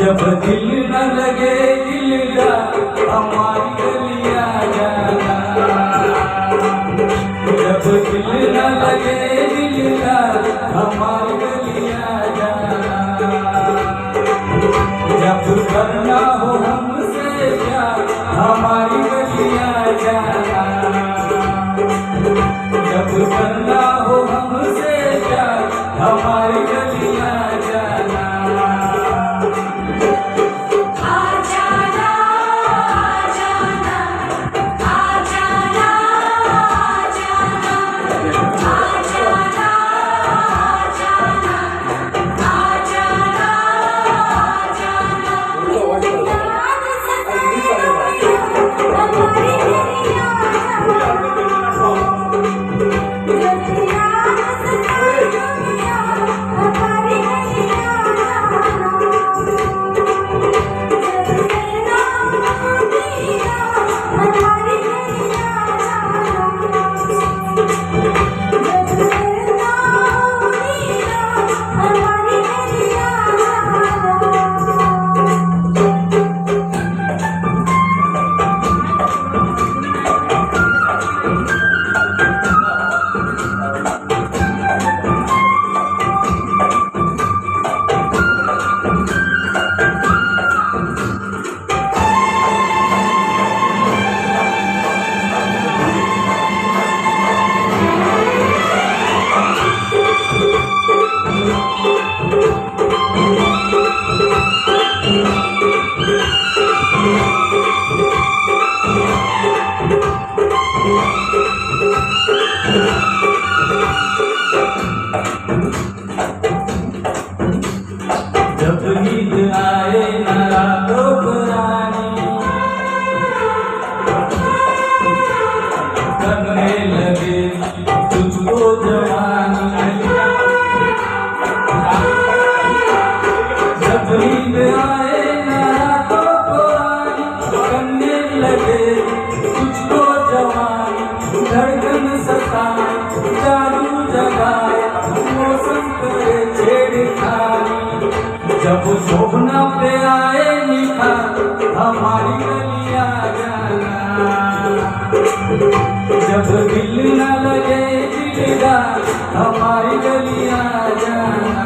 जब दिल न लगे दिलदार हमारी गलियां जाना, जब दिल न लगे दिलदार हमारी गलियां जाना, जब करना हो हमसे प्यार हमारी गलियां जाना, जब करना हो हमसे प्यार हमारी गलियां जाना। जब नींद आए न रातों पुरानी, करने लगे तुझको जवानी, जब नींद आए न रातों पुरानी, करने लगे तुझको जवानी, धड़कन सताए जादू जगाए मौसम करे छेड़खानी, जब शोभना पे आए निखार हमारी गलियां जाना, जब दिल न लगे दिलदार हमारी गलियां जाना।